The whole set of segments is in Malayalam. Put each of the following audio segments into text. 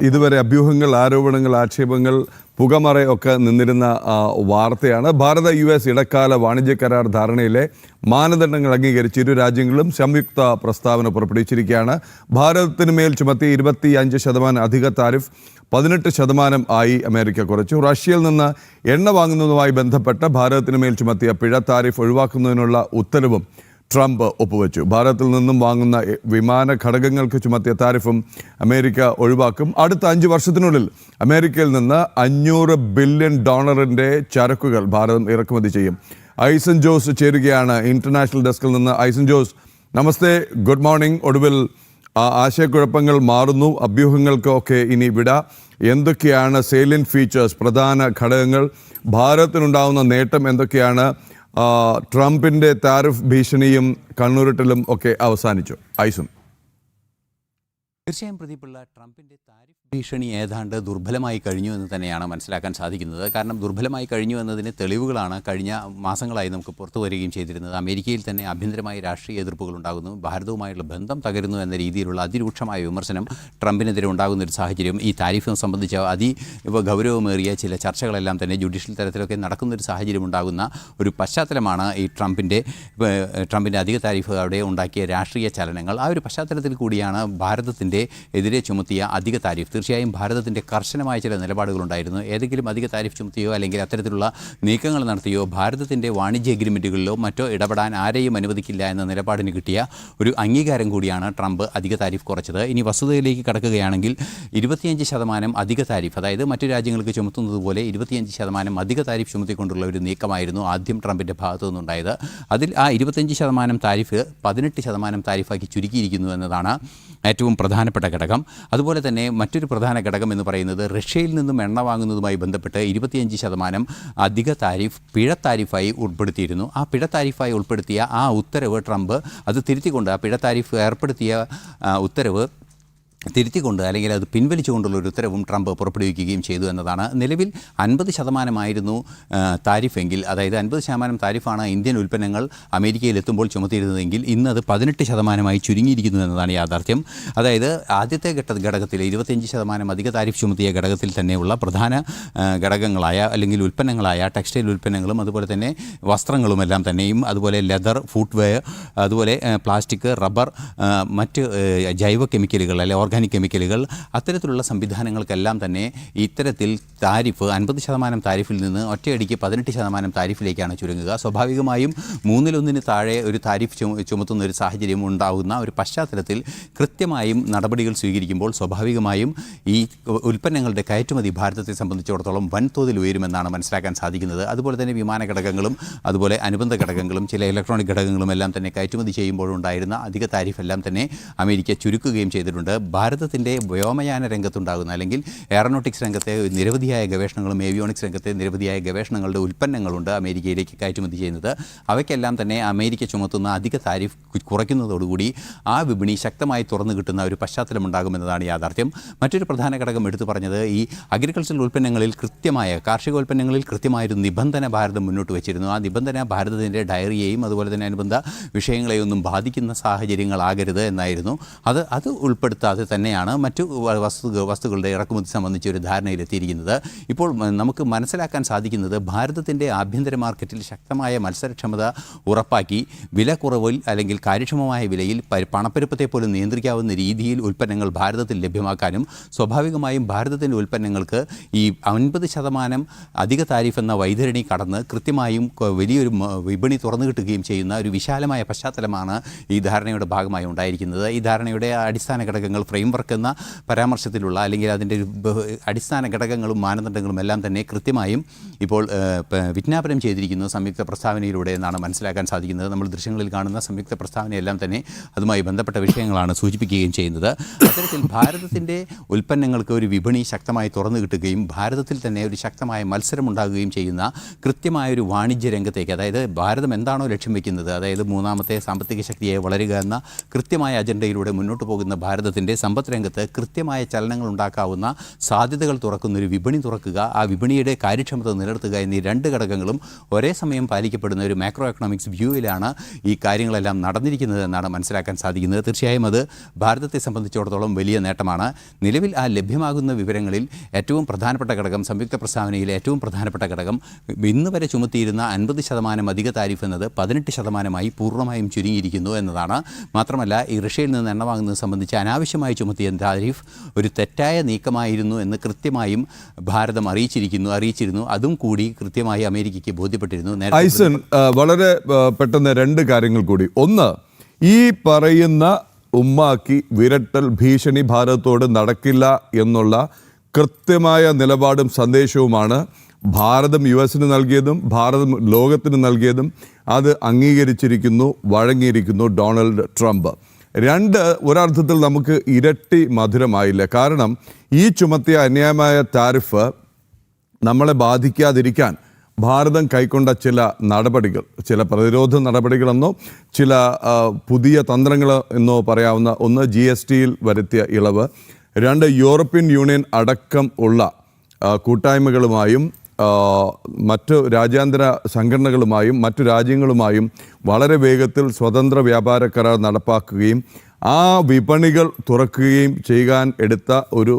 ഇതുവരെ അഭ്യൂഹങ്ങൾ, ആരോപണങ്ങൾ, ആക്ഷേപങ്ങൾ, പുകമറയൊക്കെ നിന്നിരുന്ന വാർത്തയാണ്. ഭാരത US ഇടക്കാല വാണിജ്യ കരാർ ധാരണയിലെ മാനദണ്ഡങ്ങൾ അംഗീകരിച്ച് ഇരു രാജ്യങ്ങളും സംയുക്ത പ്രസ്താവന പുറപ്പെടുവിച്ചിരിക്കുകയാണ്. ഭാരതത്തിന് മേൽ ചുമത്തി 25% അധിക താരിഫ് 18% ആയി അമേരിക്ക കുറച്ചു. റഷ്യയിൽ നിന്ന് എണ്ണ വാങ്ങുന്നതുമായി ബന്ധപ്പെട്ട് ഭാരതത്തിന് മേൽ ചുമത്തിയ പിഴ താരിഫ് ഒഴിവാക്കുന്നതിനുള്ള ഉത്തരവും ട്രംപ് ഒപ്പുവെച്ചു. ഭാരതത്തിൽ നിന്നും വാങ്ങുന്ന വിമാന ഘടകങ്ങൾക്ക് ചുമത്തിയ താരിഫും അമേരിക്ക ഒഴിവാക്കും. അടുത്ത 5 വർഷത്തിനുള്ളിൽ അമേരിക്കയിൽ നിന്ന് $500 ബില്യൺ ചരക്കുകൾ ഭാരതം ഇറക്കുമതി ചെയ്യും. ഐസൻ ജോസ് ചേരുകയാണ് ഇന്റർനാഷണൽ ഡെസ്കിൽ നിന്ന്. ഐസൻ ജോസ്, നമസ്തേ, ഗുഡ് മോർണിംഗ്. ഒടുവിൽ ആശയക്കുഴപ്പങ്ങൾ മാറുന്നു, അഭ്യൂഹങ്ങൾക്കൊക്കെ ഇനി വിട. എന്തൊക്കെയാണ് സേലിയന്റ് ഫീച്ചേഴ്സ്, പ്രധാന ഘടകങ്ങൾ, ഭാരതത്തിനുണ്ടാകുന്ന നേട്ടം എന്തൊക്കെയാണ്? ട്രംപിൻ്റെ താരിഫ് ഭീഷണിയും കണ്ണുരുട്ടലും ഒക്കെ അവസാനിച്ചു. ഐസും. തീർച്ചയായും പ്രദീപുള്ള, ട്രംപിൻ്റെ താരിഫ് ഭീഷണി ഏതാണ്ട് ദുർബലമായി കഴിഞ്ഞു എന്ന് തന്നെയാണ് മനസ്സിലാക്കാൻ സാധിക്കുന്നത്. കാരണം ദുർബലമായി കഴിഞ്ഞു എന്നതിന് തെളിവുകളാണ് കഴിഞ്ഞ മാസങ്ങളായി നമുക്ക് പുറത്തു വരികയും ചെയ്തിരുന്നത്. അമേരിക്കയിൽ തന്നെ ആഭ്യന്തരമായ രാഷ്ട്രീയ എതിർപ്പുകൾ ഉണ്ടാകുന്നു, ഭാരതവുമായുള്ള ബന്ധം തകരുന്നു എന്ന രീതിയിലുള്ള അതിരൂക്ഷമായ വിമർശനം ട്രംപിനെതിരെ ഉണ്ടാകുന്ന ഒരു സാഹചര്യം, ഈ താരിഫ് സംബന്ധിച്ച ഗൗരവമേറിയ ചില ചർച്ചകളെല്ലാം തന്നെ ജുഡീഷ്യൽ തലത്തിലൊക്കെ നടക്കുന്നൊരു സാഹചര്യം ഉണ്ടാകുന്ന ഒരു പശ്ചാത്തലമാണ് ഈ ട്രംപിൻ്റെ അധിക താരിഫ് അവിടെ ഉണ്ടാക്കിയ രാഷ്ട്രീയ ചലനങ്ങൾ. ആ ഒരു പശ്ചാത്തലത്തിൽ കൂടിയാണ് ഭാരതത്തിൻ്റെ എതിരെ ചുമത്തിയ അധിക താരിഫ്. തീർച്ചയായും ഭാരതത്തിൻ്റെ കർശനമായ ചില നിലപാടുകളുണ്ടായിരുന്നു. ഏതെങ്കിലും അധിക താരിഫ് ചുമത്തിയോ അല്ലെങ്കിൽ അത്തരത്തിലുള്ള നീക്കങ്ങൾ നടത്തിയോ ഭാരതത്തിൻ്റെ വാണിജ്യ എഗ്രിമെൻറ്റുകളിലോ മറ്റോ ഇടപെടാൻ ആരെയും അനുവദിക്കില്ല എന്ന നിലപാടിന് കിട്ടിയ ഒരു അംഗീകാരം കൂടിയാണ് ട്രംപ് അധിക താരിഫ് കുറച്ചത്. ഇനി വസ്തുതയിലേക്ക് കടക്കുകയാണെങ്കിൽ 25% അധിക താരിഫ്, അതായത് മറ്റു രാജ്യങ്ങൾക്ക് ചുമത്തുന്നത് പോലെ 25% അധിക താരിഫ് ചുമത്തിക്കൊണ്ടുള്ള ഒരു നീക്കമായിരുന്നു ആദ്യം ട്രംപിൻ്റെ ഭാഗത്തു നിന്നുണ്ടായത്. അതിൽ ആ 25% താരിഫ് 18% താരിഫാക്കി ചുരുക്കിയിരിക്കുന്നു എന്നതാണ് ഏറ്റവും പ്രധാനപ്പെട്ട ഘടകം. അതുപോലെ തന്നെ മറ്റൊരു പ്രധാന ഘടകം എന്ന് പറയുന്നത് റഷ്യയിൽ നിന്നും എണ്ണ വാങ്ങുന്നതുമായി ബന്ധപ്പെട്ട് 25% അധിക താരിഫ് പിഴ താരിഫായി ഉൾപ്പെടുത്തിയിരുന്നു. ആ പിഴ താരിഫായി ഉൾപ്പെടുത്തിയ ആ ഉത്തരവ് ട്രംപ് അത് തിരുത്തിക്കൊണ്ട്, ആ പിഴ താരിഫ് ഏർപ്പെടുത്തിയ ഉത്തരവ് തിരുത്തിക്കൊണ്ട് അല്ലെങ്കിൽ അത് പിൻവലിച്ചുകൊണ്ടുള്ള ഒരു ഉത്തരവും ട്രംപ് പുറപ്പെടുവിക്കുകയും ചെയ്തു എന്നതാണ്. നിലവിൽ 50% താരിഫെങ്കിൽ, അതായത് 50% താരിഫാണ് ഇന്ത്യൻ ഉൽപ്പന്നങ്ങൾ അമേരിക്കയിൽ എത്തുമ്പോൾ ചുമത്തിയിരുന്നതെങ്കിൽ ഇന്ന് അത് 18% ചുരുങ്ങിയിരിക്കുന്നു എന്നതാണ് യാഥാർത്ഥ്യം. അതായത് ആദ്യത്തെ ഘടകത്തിൽ 25% അധിക താരിഫ് ചുമത്തിയ ഘടകത്തിൽ തന്നെയുള്ള പ്രധാന ഘടകങ്ങളായ അല്ലെങ്കിൽ ഉൽപ്പന്നങ്ങളായ ടെക്സ്റ്റൈൽ ഉൽപ്പന്നങ്ങളും അതുപോലെ തന്നെ വസ്ത്രങ്ങളുമെല്ലാം തന്നെയും, അതുപോലെ ലെതർ, ഫുട്വെയർ, അതുപോലെ പ്ലാസ്റ്റിക്, റബ്ബർ, മറ്റ് ജൈവ കെമിക്കലുകൾ അല്ലെങ്കിൽ ഓർഗാനിക് കെമിക്കലുകൾ, അത്തരത്തിലുള്ള സംവിധാനങ്ങൾക്കെല്ലാം തന്നെ ഇത്തരത്തിൽ താരിഫ് 50% താരിഫിൽ നിന്ന് ഒറ്റയടിക്ക് 18% താരിഫിലേക്കാണ് ചുരുങ്ങുക. സ്വാഭാവികമായും 1/3 താഴെ ഒരു താരിഫ് ചുമത്തുന്ന ഒരു സാഹചര്യം ഉണ്ടാകുന്ന ഒരു പശ്ചാത്തലത്തിൽ കൃത്യമായും നടപടികൾ സ്വീകരിക്കുമ്പോൾ സ്വാഭാവികമായും ഈ ഉൽപ്പന്നങ്ങളുടെ കയറ്റുമതി ഭാരതത്തെ സംബന്ധിച്ചിടത്തോളം വൻതോതിൽ ഉയരുമെന്നാണ് മനസ്സിലാക്കാൻ സാധിക്കുന്നത്. അതുപോലെ തന്നെ വിമാന ഘടകങ്ങളും അതുപോലെ അനുബന്ധ ഘടകങ്ങളും ചില ഇലക്ട്രോണിക് ഘടകങ്ങളും എല്ലാം തന്നെ കയറ്റുമതി ചെയ്യുമ്പോഴുണ്ടായിരുന്ന അധിക താരിഫ് എല്ലാം തന്നെ അമേരിക്ക ചുരുക്കുകയും ചെയ്തിട്ടുണ്ട്. ഭാരതത്തിൻ്റെ വ്യോമയാന രംഗത്തുണ്ടാകുന്ന അല്ലെങ്കിൽ എയറോനോട്ടിക്സ് രംഗത്തെ നിരവധിയായ ഗവേഷണങ്ങളും ഏവിയോണിക്സ് രംഗത്തെ നിരവധിയായ ഗവേഷണങ്ങളുടെ ഉൽപ്പന്നങ്ങളുണ്ട് അമേരിക്കയിലേക്ക് കയറ്റുമതി ചെയ്യുന്നത്. അവയ്ക്കെല്ലാം തന്നെ അമേരിക്ക ചുമത്തുന്ന അധിക താരിഫ് കുറയ്ക്കുന്നതോടുകൂടി ആ വിപണി ശക്തമായി തുറന്നു കിട്ടുന്ന ഒരു പശ്ചാത്തലം ഉണ്ടാകുമെന്നതാണ് യാഥാർത്ഥ്യം. മറ്റൊരു പ്രധാന ഘടകം എടുത്തു പറഞ്ഞത് ഈ അഗ്രികൾച്ചറൽ ഉൽപ്പന്നങ്ങളിൽ കാർഷികോൽപ്പന്നങ്ങളിൽ കൃത്യമായൊരു നിബന്ധന ഭാരതം മുന്നോട്ട് വെച്ചിരുന്നു. ആ നിബന്ധന ഭാരതത്തിൻ്റെ ഡയറിയെയും അതുപോലെ തന്നെ അനുബന്ധ വിഷയങ്ങളെയൊന്നും ബാധിക്കുന്ന സാഹചര്യങ്ങളാകരുത് എന്നായിരുന്നു. അത് ഉൾപ്പെടുത്താതെ തന്നെയാണ് മറ്റു വസ്തുക്കളുടെ ഇറക്കുമതി സംബന്ധിച്ച് ഒരു ധാരണയിലെത്തിയിരിക്കുന്നത്. ഇപ്പോൾ നമുക്ക് മനസ്സിലാക്കാൻ സാധിക്കുന്നത് ഭാരതത്തിൻ്റെ ആഭ്യന്തര മാർക്കറ്റിൽ ശക്തമായ മത്സരക്ഷമത ഉറപ്പാക്കി വില കുറവിൽ അല്ലെങ്കിൽ കാര്യക്ഷമമായ വിലയിൽ പണപ്പെരുപ്പത്തെ പോലും നിയന്ത്രിക്കാവുന്ന രീതിയിൽ ഉൽപ്പന്നങ്ങൾ ഭാരതത്തിൽ ലഭ്യമാക്കാനും സ്വാഭാവികമായും ഭാരതത്തിൻ്റെ ഉൽപ്പന്നങ്ങൾക്ക് ഈ 50% അധിക താരിഫ് എന്ന വൈതരണി കടന്ന് കൃത്യമായും വലിയൊരു വിപണി തുറന്നു കിട്ടുകയും ചെയ്യുന്ന ഒരു വിശാലമായ പശ്ചാത്തലമാണ് ഈ ധാരണയുടെ ഭാഗമായി ഉണ്ടായിരിക്കുന്നത്. ഈ ധാരണയുടെ അടിസ്ഥാന ഘടകങ്ങൾ ഫ്രെയിംവർക്ക് എന്ന പരാമർശത്തിലുള്ള അല്ലെങ്കിൽ അതിൻ്റെ അടിസ്ഥാന ഘടകങ്ങളും മാനദണ്ഡങ്ങളും എല്ലാം തന്നെ കൃത്യമായും ഇപ്പോൾ വിജ്ഞാപനം ചെയ്തിരിക്കുന്നു സംയുക്ത പ്രസ്താവനയിലൂടെ എന്നാണ് മനസ്സിലാക്കാൻ സാധിക്കുന്നത്. നമ്മൾ ദൃശ്യങ്ങളിൽ കാണുന്ന സംയുക്ത പ്രസ്താവനയെല്ലാം തന്നെ അതുമായി ബന്ധപ്പെട്ട വിഷയങ്ങളാണ് സൂചിപ്പിക്കുകയും ചെയ്യുന്നത്. അത്തരത്തിൽ ഭാരതത്തിൻ്റെ ഉൽപ്പന്നങ്ങൾക്ക് ഒരു വിപണി ശക്തമായി തുറന്നു കിട്ടുകയും ഭാരതത്തിൽ തന്നെ ഒരു ശക്തമായ മത്സരമുണ്ടാകുകയും ചെയ്യുന്ന കൃത്യമായൊരു വാണിജ്യ രംഗത്തേക്ക്, അതായത് ഭാരതം എന്താണോ ലക്ഷ്യം വയ്ക്കുന്നത്, അതായത് മൂന്നാമത്തെ സാമ്പത്തിക ശക്തിയെ വളരുക എന്ന കൃത്യമായ അജണ്ടയിലൂടെ മുന്നോട്ട് പോകുന്ന ഭാരതത്തിൻ്റെ സമ്പദ് രംഗത്ത് കൃത്യമായ ചലനങ്ങൾ ഉണ്ടാക്കാവുന്ന സാധ്യതകൾ തുറക്കുന്നൊരു വിപണി തുറക്കുക, ആ വിപണിയുടെ കാര്യക്ഷമത നിലനിർത്തുക എന്നീ രണ്ട് ഘടകങ്ങളും ഒരേ സമയം പാലിക്കപ്പെടുന്ന ഒരു മാക്രോ എക്കണോമിക്സ് വ്യൂവിലാണ് ഈ കാര്യങ്ങളെല്ലാം നടന്നിരിക്കുന്നത് എന്നാണ് മനസ്സിലാക്കാൻ സാധിക്കുന്നത്. തീർച്ചയായും അത് ഭാരതത്തെ സംബന്ധിച്ചിടത്തോളം വലിയ നേട്ടമാണ്. നിലവിൽ ആ ലഭ്യമാകുന്ന വിവരങ്ങളിൽ ഏറ്റവും പ്രധാനപ്പെട്ട ഘടകം, സംയുക്ത പ്രസ്താവനയിലെ ഏറ്റവും പ്രധാനപ്പെട്ട ഘടകം, ഇന്ന് വരെ ചുമത്തിയിരുന്ന 50% അധിക താരിഫ് എന്നത് 18% പൂർണ്ണമായും ചുരുങ്ങിയിരിക്കുന്നു എന്നതാണ്. മാത്രമല്ല, ഈ റഷ്യയിൽ നിന്ന് എണ്ണ വാങ്ങുന്നത് സംബന്ധിച്ച് അനാവശ്യമായി ചുമത്തിയ താരിഫ് ഒരു തെറ്റായ നീക്കമായിരുന്നു എന്ന് കൃത്യമായും ഭാരതം അറിയിച്ചിരുന്നു. അതും കൂടി കൃത്യമായി അമേരിക്കയ്ക്ക് ബോധ്യപ്പെട്ടിരുന്നു. ഐസൻ, വളരെ പെട്ടെന്ന് രണ്ട് കാര്യങ്ങൾ കൂടി. ഒന്ന്, ഈ പറയുന്ന ഉമ്മാക്കി വിരട്ടൽ ഭീഷണി ഭാരതത്തോട് നടക്കില്ല എന്നുള്ള കൃത്യമായ നിലപാടും സന്ദേശവുമാണ് ഭാരതം US-ന് നൽകിയതും ഭാരതം ലോകത്തിന് നൽകിയതും. അത് അംഗീകരിച്ചിരിക്കുന്നു, വഴങ്ങിയിരിക്കുന്നു ഡൊണാൾഡ് ട്രംപ്. രണ്ട്, ഒരർത്ഥത്തിൽ നമുക്ക് ഇരട്ടി മധുരമായില്ല. കാരണം ഈ ചുമത്തിയ അന്യായമായ താരിഫ് നമ്മളെ ബാധിക്കാതിരിക്കാൻ ഭാരതം കൈക്കൊണ്ട ചില നടപടികൾ, ചില പ്രതിരോധ നടപടികളെന്നോ ചില പുതിയ തന്ത്രങ്ങൾ എന്നോ പറയാവുന്ന, ഒന്ന് GST-യിൽ വരുത്തിയ ഇളവ്, രണ്ട് യൂറോപ്യൻ യൂണിയൻ അടക്കം ഉള്ള കൂട്ടായ്മകളുമായും മറ്റു രാജ്യാന്തര സംഘടനകളുമായും മറ്റു രാജ്യങ്ങളുമായും വളരെ വേഗത്തിൽ സ്വതന്ത്ര വ്യാപാര കരാർ നടപ്പാക്കുകയും ആ വിപണികൾ തുറക്കുകയും ചെയ്യാൻ എടുത്ത ഒരു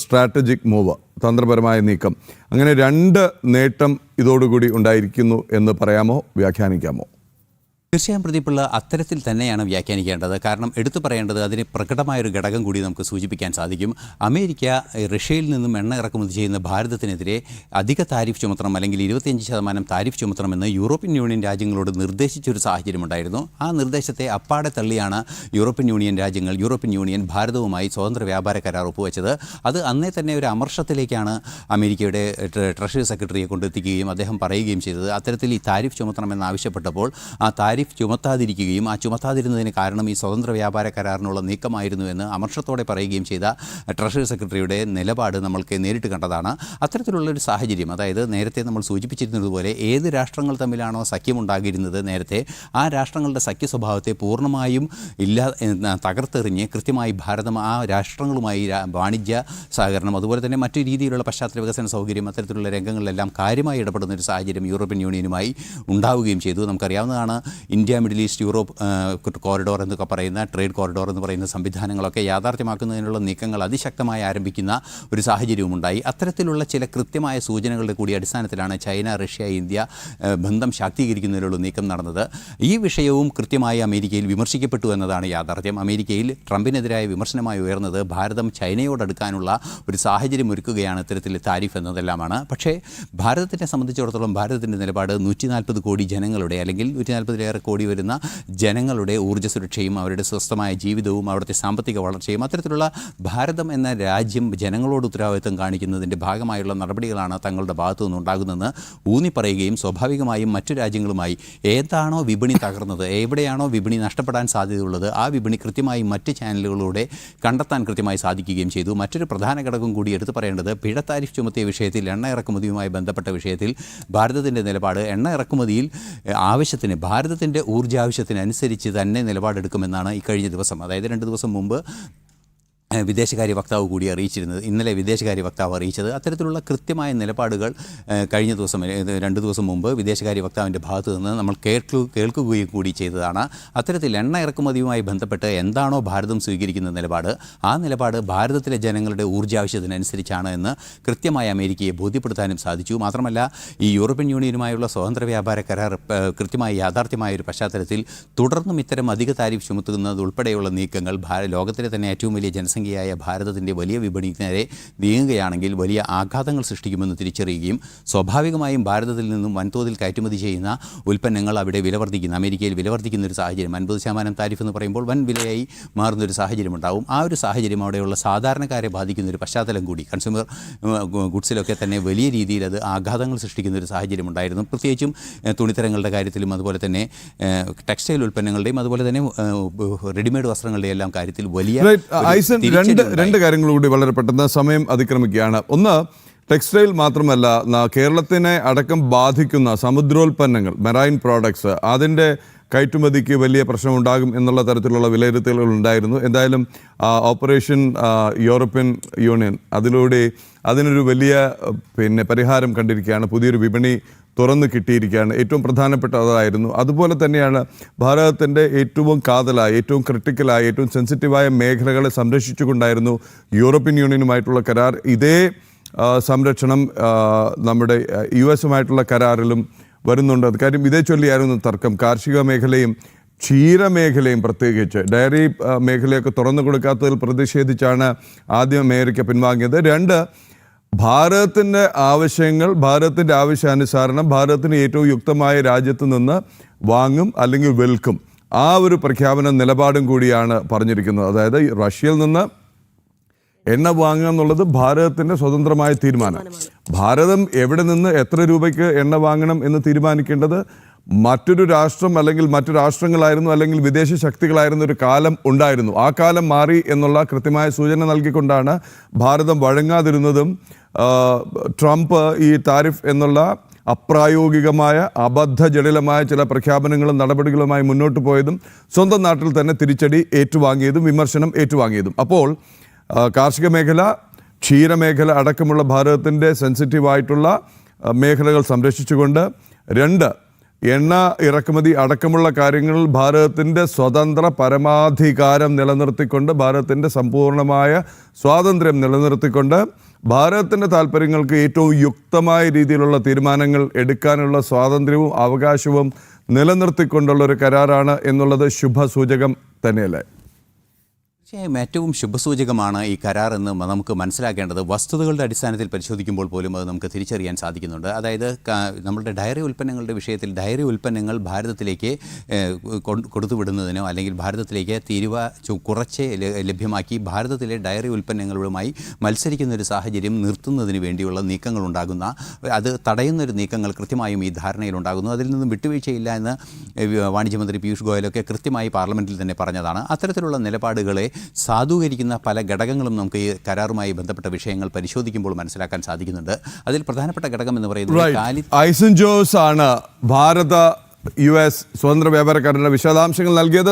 സ്ട്രാറ്റജിക് മൂവ്, തന്ത്രപരമായ നീക്കം. അങ്ങനെ രണ്ട് നേട്ടം ഇതോടുകൂടി ഉണ്ടായിരിക്കുന്നു എന്ന് പറയാമോ, വ്യാഖ്യാനിക്കാമോ? തീർച്ചയായും പ്രദീപുള്ള അത്തരത്തിൽ തന്നെയാണ് വ്യാഖ്യാനിക്കേണ്ടത്. കാരണം എടുത്തു പറയേണ്ടത് അതിന് പ്രകടമായൊരു ഘടകം കൂടി നമുക്ക് സൂചിപ്പിക്കാൻ സാധിക്കും. അമേരിക്ക റഷ്യയിൽ നിന്നും എണ്ണ ഇറക്കുമതി ചെയ്യുന്ന ഭാരതത്തിനെതിരെ അധിക താരിഫ് ചുമത്തണം, അല്ലെങ്കിൽ 25% താരിഫ് ചുമത്തണമെന്ന് യൂറോപ്യൻ യൂണിയൻ രാജ്യങ്ങളോട് നിർദ്ദേശിച്ചൊരു സാഹചര്യമുണ്ടായിരുന്നു. ആ നിർദ്ദേശത്തെ അപ്പാടെ തള്ളിയാണ് യൂറോപ്യൻ യൂണിയൻ ഭാരതവുമായി സ്വതന്ത്ര വ്യാപാര കരാർ ഒപ്പുവെച്ചത്. അത് അന്നേ തന്നെ ഒരു അമർഷത്തിലേക്കാണ് അമേരിക്കയുടെ ട്രഷറി സെക്രട്ടറിയെ കൊണ്ടെത്തിക്കുകയും അദ്ദേഹം പറയുകയും ചെയ്തത്. അത്തരത്തിൽ ഈ താരിഫ് ചുമത്തണമെന്നാവശ്യപ്പെട്ടപ്പോൾ ആ താരിഫ് ചുമത്താതിരിക്കുകയും, ആ ചുമത്താതിരുന്നതിന് കാരണം ഈ സ്വതന്ത്ര വ്യാപാര കരാറിനുള്ള നീക്കമായിരുന്നു എന്ന് അമർഷത്തോടെ പറയുകയും ചെയ്ത ട്രഷറി സെക്രട്ടറിയുടെ നിലപാട് നമ്മൾക്ക് നേരിട്ട് കണ്ടതാണ്. അത്തരത്തിലുള്ളൊരു സാഹചര്യം, അതായത് നേരത്തെ നമ്മൾ സൂചിപ്പിച്ചിരുന്നതുപോലെ ഏത് രാഷ്ട്രങ്ങൾ തമ്മിലാണോ സഖ്യമുണ്ടാകിയിരുന്നത് നേരത്തെ, ആ രാഷ്ട്രങ്ങളുടെ സഖ്യ സ്വഭാവത്തെ പൂർണ്ണമായും തകർത്തെറിഞ്ഞ് കൃത്യമായി ഭാരതം ആ രാഷ്ട്രങ്ങളുമായി വാണിജ്യ സഹകരണം, അതുപോലെ തന്നെ മറ്റു രീതിയിലുള്ള പശ്ചാത്തല വികസന സൗകര്യം, അത്തരത്തിലുള്ള രംഗങ്ങളിലെല്ലാം കാര്യമായി ഇടപെടുന്ന ഒരു സാഹചര്യം യൂറോപ്യൻ യൂണിയനുമായി ഉണ്ടാവുകയും ചെയ്തു. നമുക്കറിയാവുന്നതാണ് India middle east Europe corridor എന്നൊക്കെ പറയുന്ന, ട്രേഡ് കോറിഡോർ എന്ന് പറയുന്ന സംവിധാനങ്ങളൊക്കെ യാഥാർത്ഥ്യമാക്കുന്നതിനുള്ള നീക്കങ്ങൾ അതിശക്തമായി ആരംഭിക്കുന്ന ഒരു സാഹചര്യവും ഉണ്ടായി. അത്തരത്തിലുള്ള ചില കൃത്യമായ സൂചനകളുടെ കൂടി അടിസ്ഥാനത്തിലാണ് ചൈന, റഷ്യ, ഇന്ത്യ ബന്ധം ശാക്തീകരിക്കുന്നതിനുള്ള നീക്കം നടന്നത്. ഈ വിഷയവും കൃത്യമായി അമേരിക്കയിൽ വിമർശിക്കപ്പെട്ടു എന്നതാണ് യാഥാർത്ഥ്യം. അമേരിക്കയിൽ ട്രംപിനെതിരായ വിമർശനമായി ഉയർന്നത് ഭാരതം ചൈനയോടടുക്കാനുള്ള ഒരു സാഹചര്യം ഒരുക്കുകയാണ് ഇത്തരത്തിൽ താരിഫ് എന്നതെല്ലാമാണ്. പക്ഷേ ഭാരതത്തിനെ സംബന്ധിച്ചിടത്തോളം ഭാരതത്തിൻ്റെ നിലപാട് 140 കോടി ജനങ്ങളുടെ, അല്ലെങ്കിൽ 140-ലേറെ കോടി വരുന്ന ജനങ്ങളുടെ ഊർജ്ജ സുരക്ഷയും അവരുടെ സ്വസ്ഥമായ ജീവിതവും അവിടുത്തെ സാമ്പത്തിക വളർച്ചയും, അത്തരത്തിലുള്ള ഭാരതം എന്ന രാജ്യം ജനങ്ങളോട് ഉത്തരവാദിത്വം കാണിക്കുന്നതിൻ്റെ ഭാഗമായുള്ള നടപടികളാണ് തങ്ങളുടെ ഭാഗത്തു നിന്നുണ്ടാകുന്നതെന്ന് ഊന്നിപ്പറയുകയും സ്വാഭാവികമായും മറ്റു രാജ്യങ്ങളുമായി ഏതാണോ വിപണി തകർന്നത്, എവിടെയാണോ വിപണി നഷ്ടപ്പെടാൻ സാധ്യതയുള്ളത്, ആ വിപണി കൃത്യമായി മറ്റ് ചാനലുകളിലൂടെ കണ്ടെത്താൻ കൃത്യമായി സാധിക്കുകയും ചെയ്തു. മറ്റൊരു പ്രധാന ഘടകം കൂടി എടുത്തു പറയേണ്ടത്, പിഴ താരിഫ് ചുമത്തിയ വിഷയത്തിൽ, എണ്ണ ഇറക്കുമതിയുമായി ബന്ധപ്പെട്ട വിഷയത്തിൽ ഭാരതത്തിൻ്റെ നിലപാട്, എണ്ണ ഇറക്കുമതിയിൽ ആവശ്യത്തിന്, ഭാരതത്തിൻ്റെ ഊർജ്ജാവശ്യത്തിനനുസരിച്ച് തന്നെ നിലപാടെടുക്കുമെന്നാണ് ഇക്കഴിഞ്ഞ ദിവസം, അതായത് 2 ദിവസം മുമ്പ് വിദേശകാര്യ വക്താവ് കൂടി അറിയിച്ചിരുന്നത്. ഇന്നലെ വിദേശകാര്യ വക്താവ് അറിയിച്ചത് അത്തരത്തിലുള്ള കൃത്യമായ നിലപാടുകൾ കഴിഞ്ഞ ദിവസം, 2 ദിവസം മുമ്പ് വിദേശകാര്യ വക്താവിൻ്റെ ഭാഗത്തു നിന്ന് നമ്മൾ കേൾക്കുകയും കൂടി ചെയ്തതാണ്. അത്തരത്തിൽ എണ്ണ ഇറക്കുമതിയുമായി ബന്ധപ്പെട്ട് എന്താണോ ഭാരതം സ്വീകരിക്കുന്ന നിലപാട്, ആ നിലപാട് ഭാരതത്തിലെ ജനങ്ങളുടെ ഊർജ്ജാവശ്യത്തിനനുസരിച്ചാണ് എന്ന് കൃത്യമായി അമേരിക്കയെ ബോധ്യപ്പെടുത്താനും സാധിച്ചു. മാത്രമല്ല, ഈ യൂറോപ്യൻ യൂണിയനുമായുള്ള സ്വതന്ത്ര വ്യാപാര കരാർ കൃത്യമായി യാഥാർത്ഥ്യമായ ഒരു പശ്ചാത്തലത്തിൽ തുടർന്നും ഇത്തരം അധിക താരിഫ് ചുമത്തുന്നത് ഉൾപ്പെടെയുള്ള നീക്കങ്ങൾ ലോകത്തിലെ തന്നെ ഏറ്റവും വലിയ ജനസംഖ്യയായ ഭാരതത്തിൻ്റെ വലിയ വിപണിക്ക് നേരെ നീങ്ങുകയാണെങ്കിൽ വലിയ ആഘാതങ്ങൾ സൃഷ്ടിക്കുമെന്ന് തിരിച്ചറിയുകയും സ്വാഭാവികമായും ഭാരതത്തിൽ നിന്നും വൻതോതിൽ കയറ്റുമതി ചെയ്യുന്ന ഉൽപ്പന്നങ്ങൾ അവിടെ അമേരിക്കയിൽ വിലവർദ്ധിക്കുന്ന ഒരു സാഹചര്യം, 50% താരിഫ് എന്ന് പറയുമ്പോൾ വൻ വിലയായി മാറുന്ന ഒരു സാഹചര്യം ഉണ്ടാവും. ആ ഒരു സാഹചര്യം അവിടെയുള്ള സാധാരണക്കാരെ ബാധിക്കുന്ന ഒരു പശ്ചാത്തലം കൂടി, കൺസ്യൂമർ ഗുഡ്സിലൊക്കെ തന്നെ വലിയ രീതിയിൽ അത് ആഘാതങ്ങൾ സൃഷ്ടിക്കുന്ന ഒരു സാഹചര്യം ഉണ്ടായിരുന്നു. പ്രത്യേകിച്ചും തുണിത്തരങ്ങളുടെ കാര്യത്തിലും, അതുപോലെ തന്നെ ടെക്സ്റ്റൈൽ ഉൽപ്പന്നങ്ങളുടെയും, അതുപോലെ തന്നെ റെഡിമെയ്ഡ് വസ്ത്രങ്ങളുടെയും എല്ലാം കാര്യത്തിൽ വലിയ രണ്ട് കാര്യങ്ങൾ കൂടി വളരെ പെട്ടെന്ന്, സമയം അതിക്രമിക്കുകയാണ്. ഒന്ന്, ടെക്സ്റ്റൈൽ മാത്രമല്ല, കേരളത്തിനെ അടക്കം ബാധിക്കുന്ന സമുദ്രോൽപ്പന്നങ്ങൾ, മെറൈൻ പ്രോഡക്ട്സ്, അതിൻ്റെ കയറ്റുമതിക്ക് വലിയ പ്രശ്നമുണ്ടാകും എന്നുള്ള തരത്തിലുള്ള വിലയിരുത്തലുകൾ ഉണ്ടായിരുന്നു. എന്തായാലും ഓപ്പറേഷൻ യൂറോപ്യൻ യൂണിയൻ അതിനൊരു വലിയ പരിഹാരം കണ്ടിരിക്കുകയാണ്. പുതിയൊരു വിപണി തുറന്നു കിട്ടിയിരിക്കുകയാണ്. ഏറ്റവും പ്രധാനപ്പെട്ട അതായിരുന്നു. അതുപോലെ തന്നെയാണ് ഭാരതത്തിൻ്റെ ഏറ്റവും കാതലായ, ഏറ്റവും ക്രിട്ടിക്കലായ, ഏറ്റവും സെൻസിറ്റീവായ മേഖലകളെ സംരക്ഷിച്ചുകൊണ്ടായിരുന്നു യൂറോപ്യൻ യൂണിയനുമായിട്ടുള്ള കരാർ. ഇതേ സംരക്ഷണം നമ്മുടെ US-ഉമായിട്ടുള്ള കരാറിലും വരുന്നുണ്ട്. അത് കാര്യം ഇതേ ചൊല്ലിയായിരുന്നു തർക്കം. കാർഷിക മേഖലയും ക്ഷീരമേഖലയും പ്രത്യേകിച്ച് ഡയറി മേഖലയൊക്കെ തുറന്നു കൊടുക്കാത്തതിൽ പ്രതിഷേധിച്ചാണ് ആദ്യം അമേരിക്ക പിൻവാങ്ങിയത്. 2, ഭാരതത്തിൻ്റെ ആവശ്യങ്ങൾ, ഭാരതത്തിൻ്റെ ആവശ്യാനുസരണം ഭാരതത്തിന് ഏറ്റവും യുക്തമായ രാജ്യത്ത് നിന്ന് വാങ്ങും അല്ലെങ്കിൽ വിൽക്കും. ആ ഒരു പ്രഖ്യാപന നിലപാടും കൂടിയാണ് പറഞ്ഞിരിക്കുന്നത്. അതായത് റഷ്യയിൽ നിന്ന് എണ്ണ വാങ്ങുക എന്നുള്ളത് ഭാരതത്തിൻ്റെ സ്വതന്ത്രമായ തീരുമാനം. ഭാരതം എവിടെ നിന്ന് എത്ര രൂപയ്ക്ക് എണ്ണ വാങ്ങണം എന്ന് തീരുമാനിക്കേണ്ടത് മറ്റൊരു രാഷ്ട്രം അല്ലെങ്കിൽ മറ്റു രാഷ്ട്രങ്ങളായിരുന്നു, അല്ലെങ്കിൽ വിദേശ ശക്തികളായിരുന്ന ഒരു കാലം ഉണ്ടായിരുന്നു. ആ കാലം മാറി എന്നുള്ള കൃത്യമായ സൂചന നൽകിക്കൊണ്ടാണ് ഭാരതം വഴങ്ങാതിരുന്നതും ട്രംപ് ഈ താരിഫ് എന്നുള്ള അപ്രായോഗികമായ അബദ്ധജടിലമായ ചില പ്രഖ്യാപനങ്ങളും നടപടികളുമായി മുന്നോട്ട് പോയതും സ്വന്തം നാട്ടിൽ തന്നെ തിരിച്ചടി ഏറ്റുവാങ്ങിയതും വിമർശനം ഏറ്റുവാങ്ങിയതും. അപ്പോൾ കാർഷിക മേഖല, ക്ഷീരമേഖല അടക്കമുള്ള ഭാരതത്തിൻ്റെ സെൻസിറ്റീവായിട്ടുള്ള മേഖലകൾ സംരക്ഷിച്ചുകൊണ്ട്, 2, എണ്ണ ഇറക്കുമതി അടക്കമുള്ള കാര്യങ്ങളിൽ ഭാരതത്തിൻ്റെ സ്വതന്ത്ര പരമാധികാരം നിലനിർത്തിക്കൊണ്ട്, ഭാരതത്തിൻ്റെ സമ്പൂർണ്ണമായ സ്വാതന്ത്ര്യം നിലനിർത്തിക്കൊണ്ട്, ഭാരതത്തിൻ്റെ താല്പര്യങ്ങൾക്ക് ഏറ്റവും യുക്തമായ രീതിയിലുള്ള തീരുമാനങ്ങൾ എടുക്കാനുള്ള സ്വാതന്ത്ര്യവും അവകാശവും നിലനിർത്തിക്കൊണ്ടുള്ള ഒരു കരാറാണ് എന്നുള്ളത് ശുഭസൂചകം തന്നെയല്ലേ? തീർച്ചയായും ഏറ്റവും ശുഭസൂചകമാണ് ഈ കരാർ എന്ന് നമുക്ക് മനസ്സിലാക്കേണ്ടത്. വസ്തുതകളുടെ അടിസ്ഥാനത്തിൽ പരിശോധിക്കുമ്പോൾ പോലും അത് നമുക്ക് തിരിച്ചറിയാൻ സാധിക്കുന്നുണ്ട്. അതായത് നമ്മളുടെ ഡയറി ഉൽപ്പന്നങ്ങളുടെ വിഷയത്തിൽ ഡയറി ഉൽപ്പന്നങ്ങൾ ഭാരതത്തിലേക്ക് കൊടുത്തുവിടുന്നതിനോ അല്ലെങ്കിൽ ഭാരതത്തിലേക്ക് തീരുവ കുറച്ച് ലഭ്യമാക്കി ഭാരതത്തിലെ ഡയറി ഉൽപ്പന്നങ്ങളുമായി മത്സരിക്കുന്ന ഒരു സാഹചര്യം നിർത്തുന്നതിന് വേണ്ടിയുള്ള നീക്കങ്ങളുണ്ടാകുന്ന, അത് തടയുന്നൊരു നീക്കങ്ങൾ കൃത്യമായും ഈ ധാരണയിലുണ്ടാകുന്നു. അതിൽ നിന്നും വിട്ടുവീഴ്ചയില്ല എന്ന് വാണിജ്യമന്ത്രി പീയൂഷ് ഗോയലൊക്കെ കൃത്യമായി പാർലമെൻറ്റിൽ തന്നെ പറഞ്ഞതാണ്. അത്തരത്തിലുള്ള നിലപാടുകളെ സാധൂകരിക്കുന്ന പല ഘടകങ്ങളും നമുക്ക് ഈ കരാറുമായി ബന്ധപ്പെട്ട വിഷയങ്ങൾ പരിശോധിക്കുമ്പോൾ മനസ്സിലാക്കാൻ സാധിക്കുന്നുണ്ട്. അതിൽ പ്രധാനപ്പെട്ട ഘടകം എന്ന് പറയുന്നത് ഐസൻ ജോസ് ആണ് ഭാരത US സ്വതന്ത്ര വ്യാപാര കരാറിന്റെ വിശദാംശങ്ങൾ നൽകിയത്.